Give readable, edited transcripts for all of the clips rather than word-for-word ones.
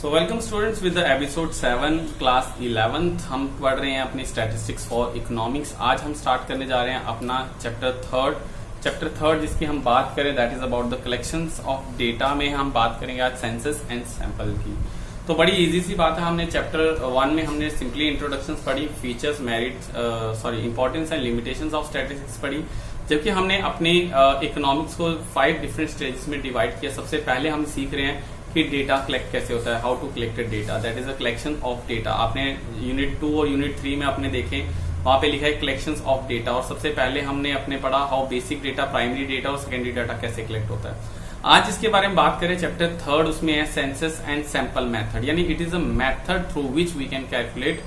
So welcome students with the episode 7 class 11th। हम पढ़ रहे हैं अपनी स्टैटिस्टिक्स फॉर इकोनॉमिक्स। आज हम स्टार्ट करने जा रहे हैं अपना चैप्टर थर्ड जिसकी हम बात करें that is about the collections of data. में हम बात करेंगे आज सेंसस एंड सैंपल की। तो बड़ी इजी सी बात है, हमने चैप्टर 1 में हमने सिंपली इंट्रोडक्शंस पढ़ी, features, importance and limitations of statistics पढ़ी, जबकि हमने अपनी इकोनॉमिक्स को 5 डिफरेंट स्टेजेस में डिवाइड किया। सबसे पहले हम सीख रहे हैं कि डेटा कलेक्ट कैसे होता है, how to collect data, that is a collection of data. आपने यूनिट 2 और यूनिट 3 में आपने देखे, वहां पे लिखा है कलेक्शंस ऑफ डेटा। और सबसे पहले हमने अपने पढ़ा how basic data, primary data और सेकेंडरी डेटा कैसे कलेक्ट होता है। आज इसके बारे में बात करें चैप्टर 3, उसमें है सेंसस एंड सैंपल मेथड, यानी it is a method through which we can calculate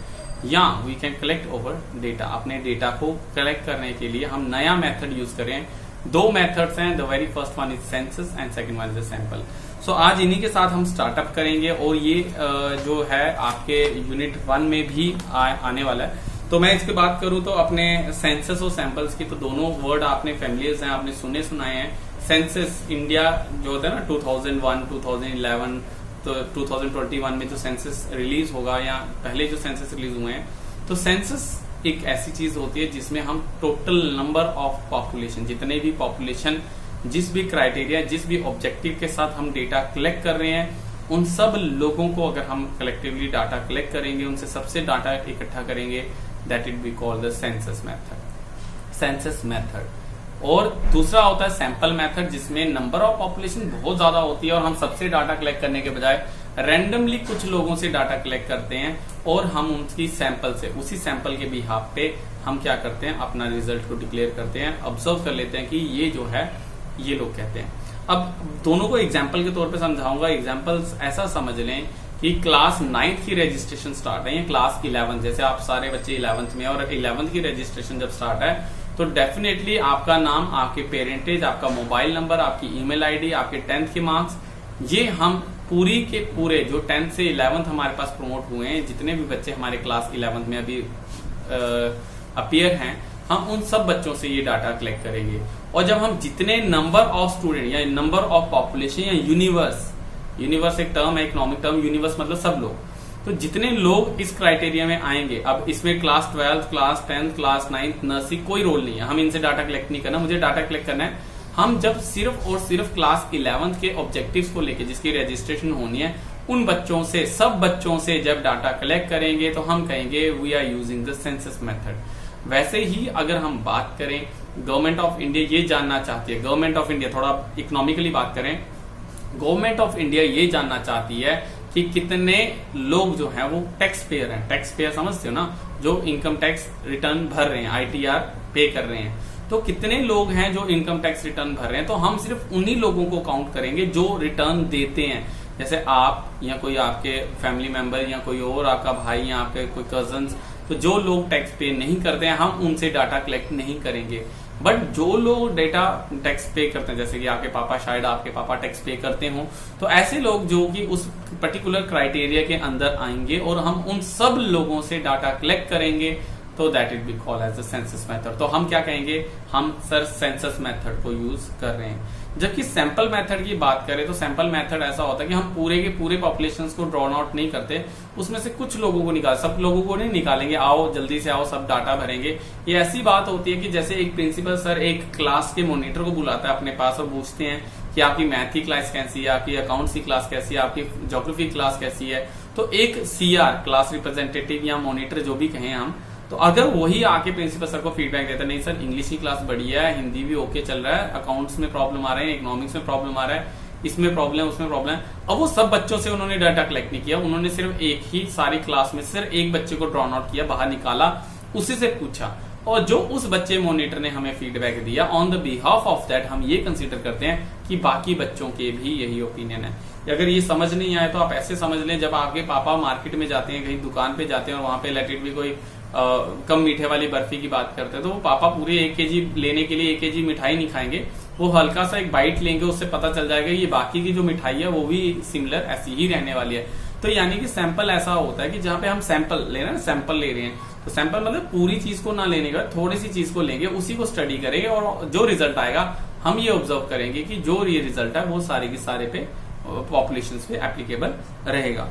या we can collect over data. अपने डेटा को कलेक्ट करने के लिए हम नया मेथड यूज करें। 2 मेथड्स हैं, the very first one is census and second one is sample. So आज इन्हीं के साथ हम स्टार्टअप करेंगे और ये जो है आपके यूनिट 1 में भी आने वाला है। तो मैं इसके बात करूं तो अपने सेंसस और सैंपल्स की तो दोनों वर्ड आपने फैमिलियर्स हैं, आपने सुनाए हैं। सेंसस इंडिया जो होता है ना 2001, 2011, तो 2021 में जो सेंसस रिलीज होगा या पहले जो सेंसस रिलीज हुए हैं, तो सेंसस एक ऐसी चीज होती है जिसमें हम टोटल नंबर ऑफ पॉपुलेशन, जितने भी पॉपुलेशन, जिस भी क्राइटेरिया, जिस भी ऑब्जेक्टिव के साथ हम डेटा कलेक्ट कर रहे हैं, उन सब लोगों को अगर हम कलेक्टिवली डाटा कलेक्ट करेंगे, उनसे सबसे डाटा इकट्ठा करेंगे, that it be called the census method. और दूसरा होता है सैंपल मेथड, जिसमें नंबर ऑफ पॉपुलेशन बहुत ज्यादा होती है और हम सबसे डाटा कलेक्ट करने के बजाय रैंडमली कुछ लोगों से डाटा कलेक्ट करते हैं और हम उनकी सैंपल से, उसी सैंपल के बिहाफ पे हम क्या करते हैं, अपना रिजल्ट को डिक्लेयर करते हैं, ऑब्जर्व कर लेते हैं कि ये जो है ये लोग कहते हैं। अब दोनों को एग्जाम्पल के तौर पे समझाऊंगा। एग्जाम्पल्स ऐसा समझ लें कि क्लास 9th की रजिस्ट्रेशन स्टार्ट है या क्लास 11, जैसे आप सारे बच्चे 11th में, और 11th की रजिस्ट्रेशन जब स्टार्ट है तो डेफिनेटली आपका नाम, आपके पेरेंटेज, आपका मोबाइल नंबर, आपकी ईमेल आईडी, आपके 10th के मार्क्स, ये हम पूरी के पूरे जो 10th से 11th हमारे पास प्रमोट हुए हैं, जितने भी बच्चे हमारे क्लास 11th में अभी अपीयर हैं, हम उन सब बच्चों से ये डाटा कलेक्ट करेंगे। और जब हम जितने नंबर ऑफ स्टूडेंट या नंबर ऑफ पॉपुलेशन या यूनिवर्स एक टर्म है, इकोनॉमिक टर्म, यूनिवर्स मतलब सब लोग, तो जितने लोग इस क्राइटेरिया में आएंगे, अब इसमें class 12th, class 10th, class 9th, nursery कोई रोल नहीं है, हम इनसे डाटा कलेक्ट नहीं करना। मुझे डाटा कलेक्ट करना है, हम जब सिर्फ और सिर्फ क्लास 11th के ऑब्जेक्टिव्स को लेके जिसकी रजिस्ट्रेशन होनी है, उन बच्चों से, सब बच्चों से जब डाटा कलेक्ट करेंगे तो हम कहेंगे we are using the census method. वैसे ही अगर हम बात करें, गवर्नमेंट ऑफ इंडिया ये जानना चाहती है, गवर्नमेंट ऑफ इंडिया, थोड़ा इकोनॉमिकली बात करें, गवर्नमेंट ऑफ इंडिया ये जानना चाहती है कि कितने लोग जो हैं वो टैक्स पेयर हैं। टैक्स पेयर समझते हो ना, जो इनकम टैक्स रिटर्न भर रहे हैं, ITR पे कर रहे हैं। तो कितने लोग हैं जो इनकम टैक्स रिटर्न भर रहे हैं, तो हम सिर्फ उन्हीं लोगों को काउंट करेंगे जो रिटर्न देते हैं। जैसे आप या कोई आपके फैमिली मेंबर या कोई और आपका भाई या आपके कोई कजन्स, तो जो लोग टैक्स पे नहीं करते हैं हम उनसे डाटा कलेक्ट नहीं करेंगे। बट जो लोग डेटा टैक्स पे करते हैं, जैसे कि आपके पापा, शायद आपके पापा टैक्स पे करते हो, तो ऐसे लोग जो कि उस पर्टिकुलर क्राइटेरिया के अंदर आएंगे और हम उन सब लोगों से डाटा कलेक्ट करेंगे, तो that it be called as the census method. तो हम क्या कहेंगे, हम सर सेंसस मेथड को यूज कर रहे हैं। जबकि सैंपल मेथड की बात करें तो सैंपल मेथड ऐसा होता है कि हम पूरे के पूरे पॉपुलेशन को ड्रॉन आउट नहीं करते, उसमें से कुछ लोगों को निकाल, सब लोगों को नहीं निकालेंगे, आओ जल्दी से आओ सब डाटा भरेंगे। ये ऐसी बात होती है कि जैसे एक प्रिंसिपल सर एक क्लास के मॉनिटर को बुलाता है अपने पास और पूछते हैं कि आपकी मैथ की क्लास कैसी है, आपकी अकाउंट्स की क्लास कैसी है, आपकी ज्योग्राफी क्लास कैसी है। तो एक CR क्लास रिप्रेजेंटेटिव या मॉनिटर जो भी कहें हम, तो अगर वही आके प्रिंसिपल सर को फीडबैक देता है, नहीं सर इंग्लिश की क्लास बढ़िया है, हिंदी भी ओके चल रहा है, अकाउंट्स में प्रॉब्लम आ रहे हैं, इकोनॉमिक्स में प्रॉब्लम आ रहा है, इसमें प्रॉब्लम है, उसमें प्रॉब्लम है। अब वो सब बच्चों से उन्होंने डाटा कलेक्ट नहीं किया, उन्होंने सिर्फ एक ही सारी क्लास में सिर्फ एक बच्चे को ड्रॉन आउट किया, बाहर निकाला, उसी से पूछा, और जो उस बच्चे मॉनिटर ने हमें फीडबैक दिया, on the behalf of that हम ये कंसीडर करते हैं कि बाकी बच्चों के भी यही ओपिनियन है। अगर ये समझ नहीं आए तो आप ऐसे समझ लें, जब आपके पापा मार्केट में जाते हैं, कहीं दुकान पे जाते हैं और वहां पे लेट इट भी कोई कम मीठे वाली बर्फी की बात करते हैं, तो वो पापा पूरे 1 kg लेने के लिए 1 kg मिठाई नहीं खाएंगे, वो हल्का सा एक बाइट लेंगे, उससे पता चल जाएगा ये बाकी की जो मिठाई है वो भी सिमिलर ऐसी ही रहने वाली है। तो यानी कि सैंपल ऐसा होता है कि जहां पे हम सैंपल ले रहे हैं, सैंपल ले रहे हैं, तो सैंपल मतलब पूरी चीज को ना लेने का, थोड़ी सी चीज को लेंगे, उसी को स्टडी करेंगे और जो रिजल्ट आएगा हम ये ऑब्जर्व करेंगे कि जो ये रिजल्ट है वो सारे के सारे पे पॉपुलेशन पे एप्लीकेबल रहेगा।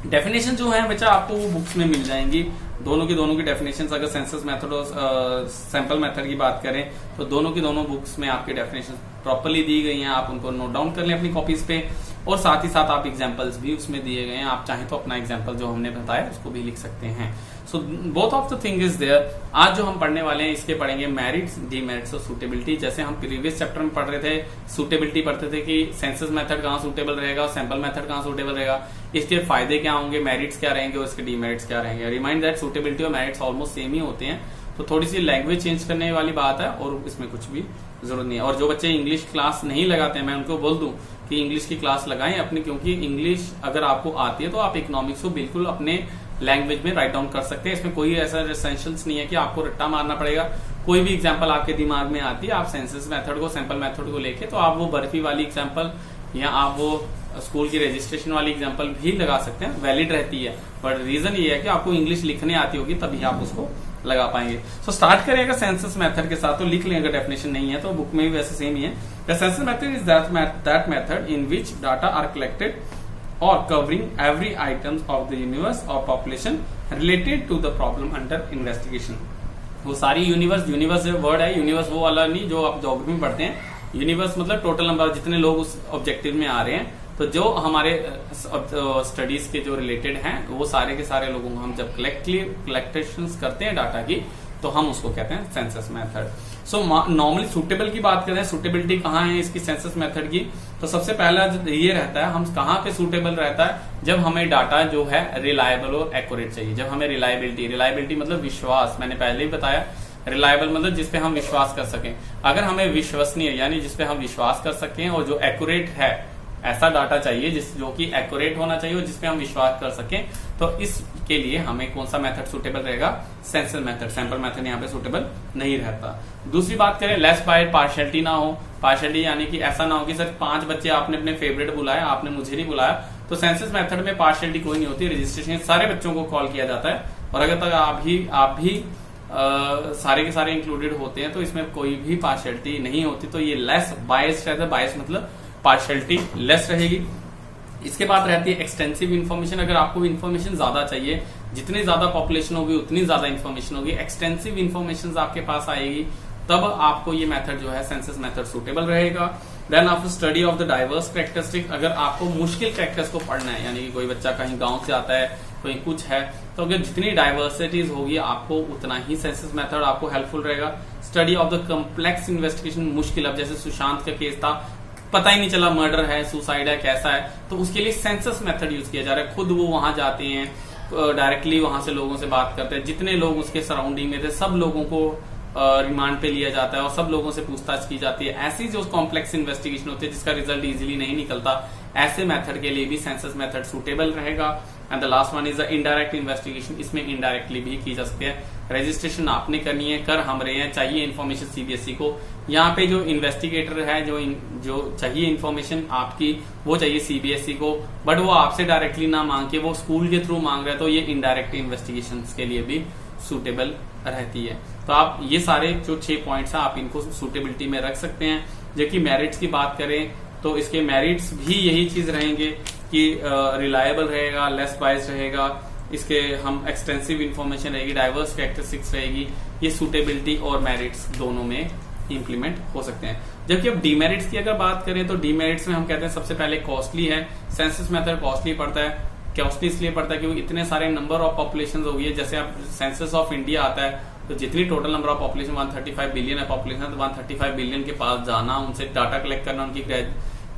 डेफिनेशन जो है बच्चा आपको वो बुक्स में मिल जाएंगी, दोनों की डेफिनेशन। अगर सेंसस मेथड और सैंपल मेथड की बात करें तो दोनों की दोनों बुक्स में आपके डेफिनेशन प्रॉपरली दी गई हैं, आप उनको नोट डाउन कर लें अपनी कॉपीज पे, और साथ ही साथ आप एग्जांपल्स भी उसमें दिए गए हैं, आप चाहें तो अपना एग्जांपल जो हमने बताया उसको भी लिख सकते हैं। So both of the thing is there. आज जो हम पढ़ने वाले हैं इसके पढ़ेंगे मेरिट्स, डीमेरिट्स और सूटेबिलिटी। जैसे हम प्रीवियस चैप्टर में पढ़ रहे थे, सूटेबिलिटी पढ़ते थे कि सेंसस मेथड कहाँ सूटेबल रहेगा, सैंपल मेथड कहाँ सूटेबल रहेगा, इसके फायदे क्या होंगे, मेरिट्स क्या रहेंगे और इसके डीमेरिट्स क्या रहेंगे। रिमाइंड दैट सूटेबिलिटी और मेरिट्स ऑलमोस्ट सेम ही होते हैं, तो थोड़ी सी लैंग्वेज चेंज करने वाली बात है और इसमें कुछ भी जरूरत नहीं है। और जो बच्चे इंग्लिश क्लास नहीं लगाते हैं, मैं उनको बोल दूं कि इंग्लिश की क्लास लगाएं अपनी, क्योंकि इंग्लिश अगर आपको आती है तो आप इकोनॉमिक्स को बिल्कुल अपने लैंग्वेज में राइट डाउन कर सकते हैं। इसमें कोई ऐसा एसेंशियल्स नहीं है कि आपको रट्टा मारना पड़ेगा। कोई भी एग्जांपल आपके दिमाग में आती है, आप सेंसस मेथड को, सैंपल मेथड को लेके, तो आप वो बर्फी वाली एग्जांपल या आप वो स्कूल की रजिस्ट्रेशन वाली एग्जांपल भी लगा सकते हैं, वैलिड रहती है। बट रीजन ये है कि आपको इंग्लिश लिखने आती होगी तभी आप उसको लगा पाएंगे। सो स्टार्ट करेगा सेंसस मेथड के साथ, तो लिख लें अगर डेफिनेशन नहीं है तो बुक में भी वैसे सेम ही है। The census method is that method in which data are collected or covering every items of the universe or population related to the problem under investigation। वो सारी यूनिवर्स वर्ड है, यूनिवर्स वो वाला नहीं जो आप ज्योग्राफी में पढ़ते हैं। यूनिवर्स मतलब टोटल नंबर जितने लोग उस ऑब्जेक्टिव में आ रहे हैं, तो जो हमारे स्टडीज के जो रिलेटेड हैं वो सारे के सारे लोगों को हम जब कलेक्टेशन करते हैं डाटा की, तो हम उसको कहते हैं census method. So normally suitable की बात करें, सूटेबिलिटी कहाँ है इसकी सेंसस मेथड की, तो सबसे पहला ये रहता है, हम कहाँ पे सूटेबल रहता है, जब हमें डाटा जो है रिलायबल और एक्यूरेट चाहिए। जब हमें रिलायबिलिटी मतलब विश्वास, मैंने पहले ही बताया, रिलायबल मतलब जिसपे हम विश्वास कर सकें। अगर हमें विश्वसनीय यानी जिसपे हम विश्वास कर सकें और जो एक्यूरेट है, ऐसा डाटा चाहिए जो कि एक्यूरेट होना चाहिए और जिसपे हम विश्वास कर सकें, तो इसके लिए हमें कौन सा मेथड सूटेबल रहेगा, सेंसस मेथड। सैंपल मेथड यहाँ पे सूटेबल नहीं रहता। दूसरी बात करें, लेस बाय पार्शियलिटी ना हो। पार्शियलिटी यानी कि ऐसा ना हो कि सर 5 बच्चे आपने अपने फेवरेट बुलाया, आपने मुझे नहीं बुलाया, तो सेंसस मेथड में पार्शियलिटी कोई नहीं होती। रजिस्ट्रेशन सारे बच्चों को कॉल किया जाता है, और अगर तक आप भी सारे के सारे इंक्लूडेड होते हैं तो इसमें कोई भी पार्शियलिटी नहीं होती। तो ये लेस बायस रहता है, बायस मतलब पार्शियलिटी लेस रहेगी। इसके बाद रहती है एक्सटेंसिव इन्फॉर्मेशन। अगर आपको इन्फॉर्मेशन ज्यादा चाहिए, जितनी ज्यादा पॉपुलेशन होगी उतनी ज्यादा इन्फॉर्मेशन होगी, एक्सटेंसिव इन्फॉर्मेशन आपके पास आएगी, तब आपको ये मेथड जो है सेंसस मेथड सूटेबल रहेगा। Then after study of the diverse characteristic, अगर आपको मुश्किल कैरेक्टर्स को पढ़ना है, यानी कि कोई बच्चा कहीं गांव से आता है, कोई कुछ है, तो अगर जितनी डाइवर्सिटीज होगी आपको उतना ही सेंसस मेथड आपको हेल्पफुल रहेगा। Study of the complex investigation, मुश्किल, अब जैसे सुशांत का केस था, पता ही नहीं चला मर्डर है, सुसाइड है, कैसा है, तो उसके लिए सेंसस मेथड यूज किया जा रहा है। खुद वो वहां जाते हैं, डायरेक्टली वहां से लोगों से बात करते हैं, जितने लोग उसके सराउंडिंग में थे सब लोगों को रिमांड पे लिया जाता है और सब लोगों से पूछताछ की जाती है। ऐसी जो कॉम्प्लेक्स इन्वेस्टिगेशन होती है जिसका रिजल्ट इजीली नहीं निकलता, ऐसे मेथड के लिए भी सेंसस मेथड सूटेबल रहेगा। And the last one is the indirect investigation, इसमें इनडायरेक्टली भी की जा सकती है। रजिस्ट्रेशन आपने करनी है, कर हम रहे हैं, चाहिए इन्फॉर्मेशन सीबीएसई को, यहाँ पे जो इन्वेस्टिगेटर है, जो चाहिए इन्फॉर्मेशन आपकी, वो चाहिए सीबीएसई को, बट वो आपसे डायरेक्टली ना मांग के वो स्कूल के थ्रू मांग रहे हैं, तो ये इनडायरेक्ट इन्वेस्टिगेशन के लिए भी सूटेबल रहती है। तो आप ये सारे जो 6 पॉइंट्स हैं आप इनको सूटेबिलिटी में रख सकते हैं। जबकि मेरिट्स की बात करें तो इसके मेरिट्स भी यही चीज रहेंगे कि रिलायबल रहेगा, लेस बायस रहेगा, इसके हम एक्सटेंसिव इन्फॉर्मेशन रहेगी, डाइवर्स कैरेक्टरिस्टिक्स रहेगी, ये सूटेबिलिटी और मेरिट्स दोनों में इंप्लीमेंट हो सकते हैं। जबकि अब डीमेरिट्स की अगर बात करें तो डीमेरिट्स में हम कहते हैं सबसे पहले कॉस्टली है। सेंसस मेथड कॉस्टली पड़ता है। कॉस्टली इसलिए पड़ता है क्योंकि इतने सारे नंबर ऑफ पॉपुलेशन हो गई है। जैसे अब सेंसस ऑफ इंडिया आता है तो जितनी total number of population 135 billion है पॉपुलेशन, तो 135 बिलियन के पास जाना, उनसे डाटा कलेक्ट करना, उनकी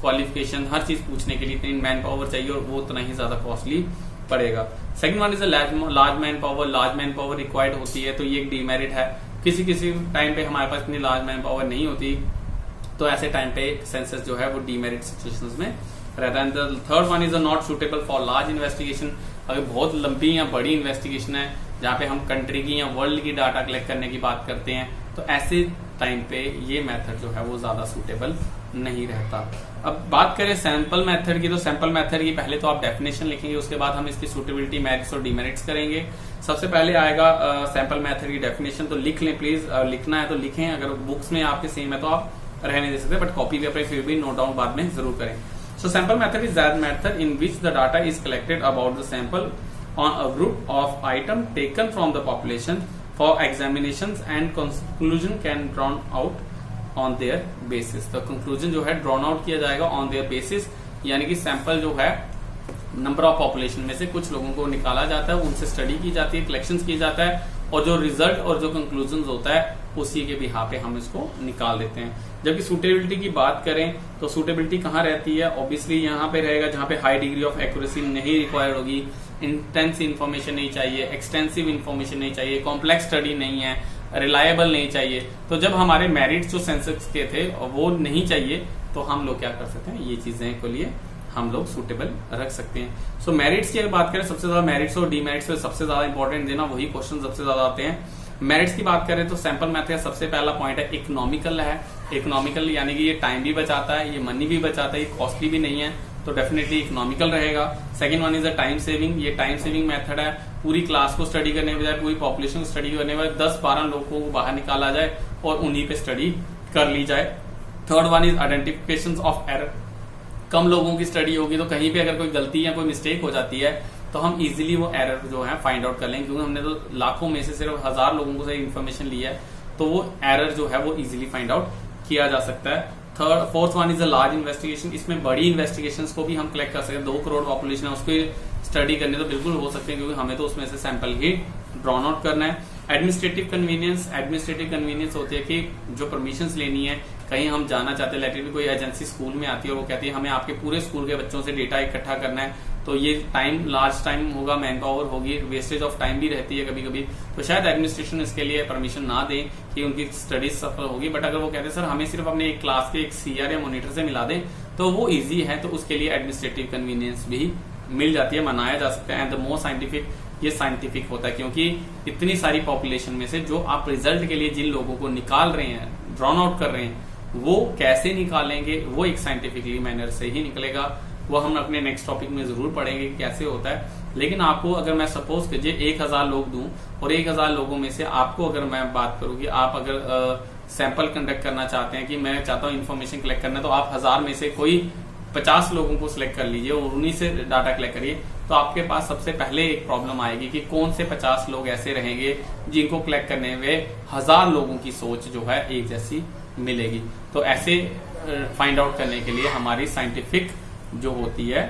क्वालिफिकेशन, हर चीज पूछने के लिए इतनी मैन पावर चाहिए और वो उतना ही ज्यादा कॉस्टली पड़ेगा। Second one is large man power required होती है, तो ये एक डीमेरिट है। किसी टाइम पे हमारे पास इतनी लार्ज मैन पावर नहीं होती, तो ऐसे टाइम पे सेंसस जो है वो डीमेरिट सिचुएशंस में रहता है। The third one is not suitable for large investigation. अगर बहुत लंबी या बड़ी इन्वेस्टिगेशन है जहाँ पे हम कंट्री की या वर्ल्ड की डाटा कलेक्ट करने की बात करते हैं, तो ऐसे टाइम पे ये मेथड जो है वो ज्यादा सूटेबल नहीं रहता। अब बात करें सैंपल मेथड की, तो सैंपल मेथड की पहले तो आप डेफिनेशन लिखेंगे, उसके बाद हम इसकी सूटेबिलिटी, मेरिट्स और डीमेरिट्स करेंगे। सबसे पहले आएगा सैंपल मेथड की डेफिनेशन, तो लिख लें प्लीज, लिखना है तो लिखें, अगर बुक्स में आपके सेम है तो आप रहने दे सकते हैं, बट कॉपी पे अपने फिर भी नोट डाउन बाद में जरूर करें। So sample method is that method in which the data is collected about the sample on a group of item taken from the population for examinations and conclusion can drawn out on their basis. तो conclusion जो है drawn out किया जाएगा on their basis, यानी कि sample जो है number of population में से कुछ लोगों को निकाला जाता है, उनसे स्टडी की जाती है, कलेक्शंस की जाता है, और जो रिजल्ट और जो कंक्लूजन होता है उसी के बिहाफ पे हम इसको निकाल देते हैं। जबकि सूटेबिलिटी की बात करें तो सूटेबिलिटी कहाँ रहती है, ऑब्वियसली यहाँ पे रहेगा जहाँ पे हाई डिग्री ऑफ एक्यूरेसी नहीं रिक्वायर्ड होगी, इंटेंस इन्फॉर्मेशन नहीं चाहिए, एक्सटेंसिव इन्फॉर्मेशन नहीं चाहिए, कॉम्प्लेक्स स्टडी नहीं है, रिलायबल नहीं चाहिए। तो जब हमारे मेरिट्स जो सेंसस के थे वो नहीं चाहिए तो हम लोग क्या कर सकते हैं, ये चीजें के लिए हम लोग सूटेबल रख सकते हैं। सो मेरिट्स की अगर बात करें, सबसे ज्यादा मेरिट्स और डीमेरिट्स पे सबसे ज्यादा इंपॉर्टेंट देना, वही क्वेश्चन सबसे ज्यादा आते हैं। मेरिट्स की बात करें तो सैंपल मेथड सबसे पहला पॉइंट है इकोनॉमिकल है। इकोनॉमिकल यानी कि ये टाइम भी बचाता है, ये मनी भी बचाता है, ये कॉस्टली भी नहीं है, तो डेफिनेटली इकोनॉमिकल रहेगा। Second one is a time saving, ये टाइम सेविंग मेथड है। पूरी क्लास को स्टडी करने के बजाय पूरी पॉपुलेशन को स्टडी करने के बजाय 10-12 लोगों को बाहर निकाला जाए और उन्हीं पे स्टडी कर ली जाए। Third one is identification of error, कम लोगों की स्टडी होगी तो कहीं पे अगर कोई गलती या कोई मिस्टेक हो जाती है तो हम इजीली वो एरर जो है फाइंड आउट कर लेंगे, क्योंकि हमने तो लाखों में से सिर्फ 1000 लोगों को से इन्फॉर्मेशन ली है, तो वो एरर जो है वो इजीली फाइंड आउट किया जा सकता है। Fourth one is a large investigation, इसमें बड़ी इन्वेस्टिगेशन को भी हम कलेक्ट कर सकते हैं। 2 करोड़ पॉपुलेशन है, उसको स्टडी करने तो बिल्कुल हो सकते हैं, क्योंकि हमें तो उसमें से सैंपल ही ड्रॉन आउट करना है। एडमिनिस्ट्रेटिव कन्वीनियंस होती है कि जो परमिशंस लेनी है, कहीं हम जाना चाहते हैं, लेटर कोई एजेंसी स्कूल में आती है और वो कहती है हमें आपके पूरे स्कूल के बच्चों से डेटा इकट्ठा करना है, तो ये टाइम लार्ज टाइम होगा, मैन पावर होगी, वेस्टेज ऑफ टाइम भी रहती है कभी कभी, तो शायद एडमिनिस्ट्रेशन इसके लिए परमिशन ना दे कि उनकी स्टडीज सफल होगी। बट अगर वो कहते हैं सर हमें सिर्फ अपने एक क्लास के एक सीआर या मॉनिटर से मिला दें, तो वो इजी है, तो उसके लिए एडमिनिस्ट्रेटिव कन्वीनियंस भी मिल जाती है, मनाया जा सकता है। एंड द मोर साइंटिफिक, ये साइंटिफिक होता है, क्योंकि इतनी सारी पॉपुलेशन में से जो आप रिजल्ट के लिए जिन लोगों को निकाल रहे हैं, ड्रॉन आउट कर रहे हैं, वो कैसे निकालेंगे, वो एक साइंटिफिकली मैनर से ही निकलेगा। वो हम अपने नेक्स्ट टॉपिक में जरूर पढ़ेंगे कि कैसे होता है। लेकिन आपको अगर मैं सपोज कीजिए 1000 लोग दूं और 1000 लोगों में से आपको अगर मैं बात करूं कि आप अगर सैंपल कंडक्ट करना चाहते हैं, कि मैं चाहता हूं इन्फॉर्मेशन कलेक्ट करना, तो आप 1000 में से कोई 50 लोगों को सिलेक्ट कर लीजिए और उन्हीं से डाटा कलेक्ट करिए, तो आपके पास सबसे पहले एक प्रॉब्लम आएगी कि कौन से 50 लोग ऐसे रहेंगे जिनको कलेक्ट करने में 1000 लोगों की सोच जो है एक जैसी मिलेगी। तो ऐसे फाइंड आउट करने के लिए हमारी साइंटिफिक जो होती है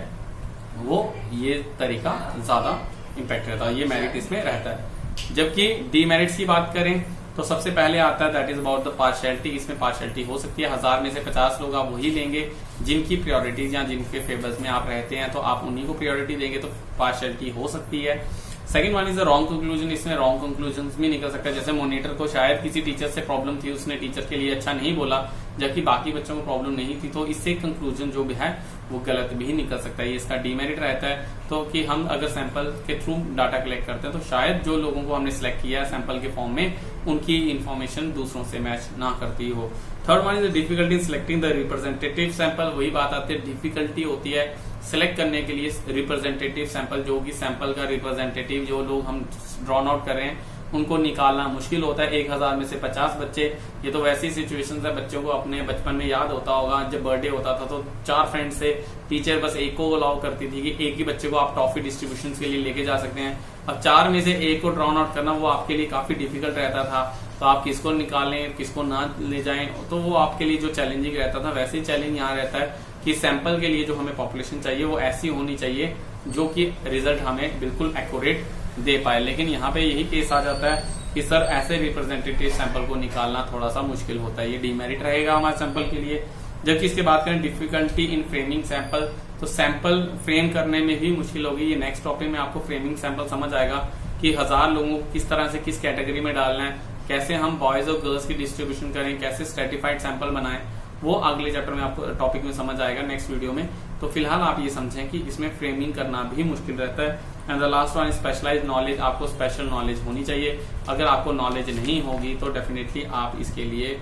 वो ये तरीका ज्यादा इम्पैक्ट रहता है, ये मेरिट इसमें रहता है। जबकि डीमेरिट्स की बात करें तो सबसे पहले आता है that is about the partiality. इसमें पार्शियलिटी हो सकती है, 1000 में से 50 लोग आप वही लेंगे जिनकी प्रायोरिटीज या जिनके फेवर्स में आप रहते हैं, तो आप उन्हीं को प्रायोरिटी देंगे, तो पार्शियलिटी हो सकती है। Second one is a wrong conclusion, इसमें रॉन्ग कंक्लूजन भी निकल सकता है। जैसे मॉनिटर को शायद किसी टीचर से प्रॉब्लम थी, उसने टीचर के लिए अच्छा नहीं बोला, जबकि बाकी बच्चों को प्रॉब्लम नहीं थी, तो इससे कंक्लूजन जो भी है वो गलत भी निकल सकता है। ये इसका डीमेरिट रहता है। तो कि हम अगर सैंपल के थ्रू डाटा कलेक्ट करते हैं तो शायद जो लोगों को हमने सिलेक्ट किया है सैंपल के फॉर्म में, उनकी इन्फॉर्मेशन दूसरों से मैच ना करती हो। Third one is difficulty in selecting the representative sample. वही बात आती है, डिफिकल्टी होती है सिलेक्ट करने के लिए रिप्रेजेंटेटिव सैंपल, जो कि सैंपल का रिप्रेजेंटेटिव जो लोग हम ड्रॉन आउट कर रहे हैं उनको निकालना मुश्किल होता है। 1000 में से 50 बच्चे, ये तो वैसी सिचुएशन है, बच्चों को अपने बचपन में याद होता होगा, जब बर्थडे होता था तो 4 फ्रेंड से टीचर बस एक को अलाउ करती थी कि एक ही बच्चे को आप टॉफी डिस्ट्रीब्यूशन के लिए लेके जा सकते हैं। अब 4 में से एक को ड्रॉन आउट करना वो आपके लिए काफी डिफिकल्ट रहता था, तो आप किसको निकालें किसको ना ले जाएं, तो वो आपके लिए जो चैलेंजिंग रहता था, वैसे ही चैलेंज यहाँ रहता है कि सैंपल के लिए जो हमें पॉपुलेशन चाहिए वो ऐसी होनी चाहिए जो कि रिजल्ट हमें बिल्कुल एक्यूरेट दे पाए। लेकिन यहाँ पे यही केस आ जाता है कि सर ऐसे रिप्रेजेंटेटिव सैंपल को निकालना थोड़ा सा मुश्किल होता है, ये डीमेरिट रहेगा हमारे सैंपल के लिए। जबकि इसके बात करें डिफिकल्टी इन फ्रेमिंग सैंपल, तो सैंपल फ्रेम करने में भी मुश्किल होगी। ये नेक्स्ट टॉपिक में आपको फ्रेमिंग सैंपल समझ आएगा कि 1000 लोगों को किस तरह से किस कैटेगरी में डालना है, कैसे हम बॉयज और गर्ल्स की डिस्ट्रीब्यूशन करें, कैसे स्ट्रेटिफाइड सैंपल बनाएं, वो अगले चैप्टर में आपको टॉपिक में समझ आएगा नेक्स्ट वीडियो में। तो फिलहाल आप ये समझें कि इसमें फ्रेमिंग करना भी मुश्किल रहता है। And the last one specialised knowledge, आपको स्पेशल नॉलेज होनी चाहिए। अगर आपको नॉलेज नहीं होगी तो डेफिनेटली आप इसके लिए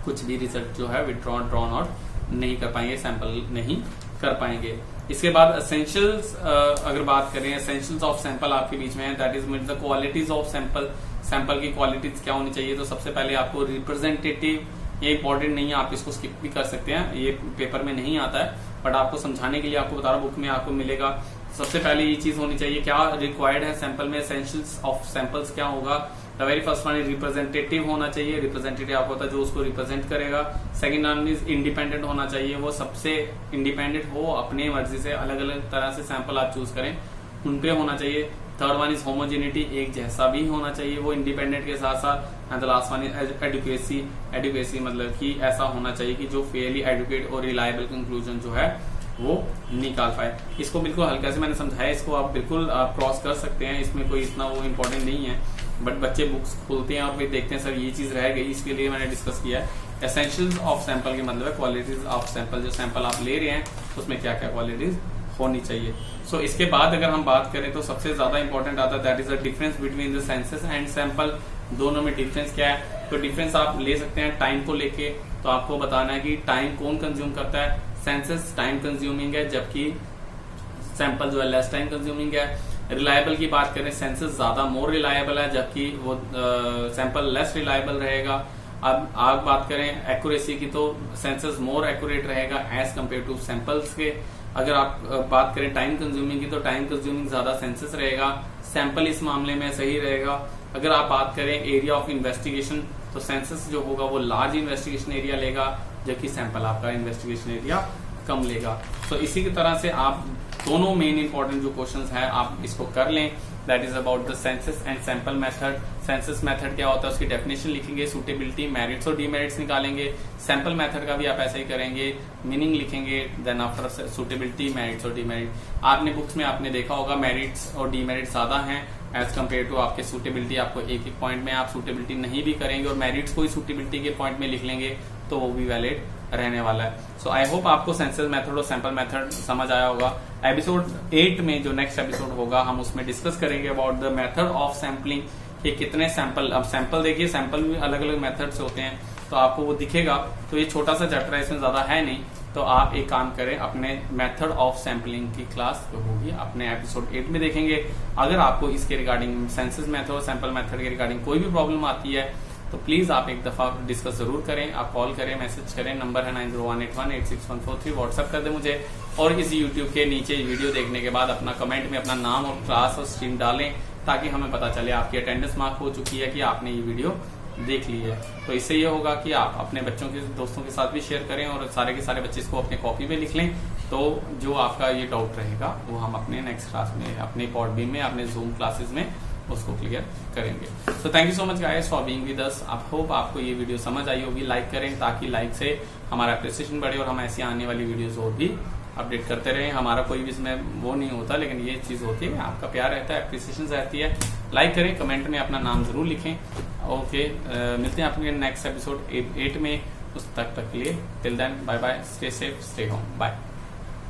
कुछ भी रिजल्ट जो है ड्रॉन आउट नहीं कर पाएंगे, सैंपल नहीं कर पाएंगे। इसके बाद एसेंशियल्स अगर बात करें, एसेंशियल्स ऑफ सैंपल आपके बीच में है, that is mean the qualities of sample. Sample की क्वालिटीज क्या होनी चाहिए, तो सबसे पहले आपको रिप्रेजेंटेटिव, ये इंपॉर्टेंट नहीं है, आप इसको स्किप भी कर सकते हैं, ये पेपर में नहीं आता है, बट आपको समझाने के लिए आपको बता रहा हूँ, बुक में आपको मिलेगा। सबसे पहले ये चीज होनी चाहिए, क्या रिक्वायर्ड है सैंपल में, एसेंशियल्स ऑफ सैंपल्स क्या होगा। The very first one is representative होना चाहिए, रिप्रेजेंटेटिव आपको होता है जो उसको रिप्रेजेंट करेगा। सेकंड वन इज इंडिपेंडेंट होना चाहिए, वो सबसे इंडिपेंडेंट हो, अपनी मर्जी से अलग अलग तरह से सैंपल आप चूज करें उनपे होना चाहिए। थर्ड वन इज होमोजेनिटी, एक जैसा भी होना चाहिए वो इंडिपेंडेंट के साथ साथ। And the last one is adequacy, adequacy मतलब कि ऐसा होना चाहिए कि जो फेयरली एडुकेट और रिलायबल कंक्लूजन जो है वो निकाल पाए। इसको बिल्कुल हल्का से मैंने समझाया, इसको आप बिल्कुल क्रॉस कर सकते हैं, इसमें कोई इतना वो इम्पोर्टेंट नहीं है। बट बच्चे बुक्स खोलते हैं और फिर देखते हैं सर ये चीज रह गई, इसके लिए मैंने डिस्कस किया है। एसेंशियल्स ऑफ सैंपल के मतलब है क्वालिटीज ऑफ सैंपल, जो सैंपल आप ले रहे हैं उसमें क्या क्या क्वालिटीज होनी चाहिए। सो इसके बाद अगर हम बात करें तो सबसे ज्यादा इंपॉर्टेंट आता है that is the difference between the census and sample. दोनों में डिफरेंस क्या है, तो डिफरेंस आप ले सकते हैं टाइम को लेके। तो आपको बताना है कि टाइम कौन कंज्यूम करता है, सेंसस टाइम कंज्यूमिंग है जबकि सैंपल जो है लेस टाइम कंज्यूमिंग है। रिलायबल की बात करें, सेंसस ज्यादा मोर रिलायबल है जबकि वो सैंपल लेस रिलायबल रहेगा। अब आप बात करें एक्यूरेसी की तो सेंसस मोर एक्यूरेट रहेगा एज कम्पेयर टू सैंपल्स के। अगर आप बात करें टाइम कंज्यूमिंग की तो टाइम कंज्यूमिंग ज्यादा सेंसस रहेगा, सैंपल इस मामले में सही रहेगा। अगर आप बात करें एरिया ऑफ इन्वेस्टिगेशन तो सेंसस जो होगा वो लार्ज इन्वेस्टिगेशन एरिया लेगा जबकि सैंपल आपका इन्वेस्टिगेशन एरिया कम लेगा। तो इसी की तरह से आप दोनों मेन इंपॉर्टेंट जो क्वेश्चंस है आप इसको कर लें, that is about the census and sample method. Census method क्या होता है उसकी डेफिनेशन लिखेंगे, सूटेबिलिटी, मेरिट्स और डीमेरिट्स निकालेंगे। सैंपल मेथड का भी आप ऐसा ही करेंगे, मीनिंग लिखेंगे, देन आफ्टर सूटेबिलिटी, मेरिट्स और डीमेरिट। आपने बुक्स में आपने देखा होगा मेरिट्स और डीमेरिट्स ज्यादा हैं एज कम्पेयर टू आपके सूटेबिलिटी। आपको एक एक पॉइंट में आप सूटेबिलिटी नहीं भी करेंगे और मेरिट्स को ही सूटेबिलिटी के पॉइंट में लिख लेंगे तो वो भी वैलिड रहने वाला है। सो आई होप आपको सेंसस मेथड और सैंपल मेथड समझ आया होगा। एपिसोड 8 में जो नेक्स्ट एपिसोड होगा हम उसमें डिस्कस करेंगे about the method of sampling, कि कितने सैंपल। अब सैंपल देखिए, सैंपल भी अलग अलग मेथड से होते हैं तो आपको वो दिखेगा। तो ये छोटा सा चैप्टर है, इसमें ज्यादा है नहीं, तो आप एक काम करें, अपने मेथड ऑफ सैम्पलिंग की क्लास जो होगी अपने एपिसोड 8 में देखेंगे। अगर आपको इसके रिगार्डिंग सेंसस मेथड और सैंपल मेथड के रिगार्डिंग कोई भी प्रॉब्लम आती है तो प्लीज आप एक दफा डिस्कस जरूर करें। आप कॉल करें, मैसेज करें, नंबर है 9018186143, व्हाट्सएप कर दें मुझे। और इस यूट्यूब के नीचे वीडियो देखने के बाद अपना कमेंट में अपना नाम और क्लास और स्ट्रीम डालें ताकि हमें पता चले आपकी अटेंडेंस मार्क हो चुकी है कि आपने ये वीडियो देख ली है। तो इससे ये होगा कि आप अपने बच्चों के दोस्तों के साथ भी शेयर करें और सारे के सारे बच्चे इसको अपने कॉपी पे लिख लें। तो जो आपका ये डाउट रहेगा वो हम अपने नेक्स्ट क्लास में, अपने पॉडबीम में, अपने जूम क्लासेस में उसको क्लियर करेंगे। तो thank you so much guys for being with us. I hope आपको ये वीडियो समझ आई होगी। लाइक करें ताकि लाइक से हमारा अप्रिसिएशन बढ़े और हम ऐसी आने वाली वीडियोस और भी अपडेट करते रहें। हमारा कोई भी इसमें वो नहीं होता, लेकिन ये चीज होती है, आपका प्यार रहता है, अप्रिसिएशन रहती है। लाइक करें, कमेंट में अपना नाम जरूर लिखें। ओके, मिलते हैं आपके नेक्स्ट एपिसोड 8 में। उस तक के लिए till then bye bye, stay safe, stay home, bye.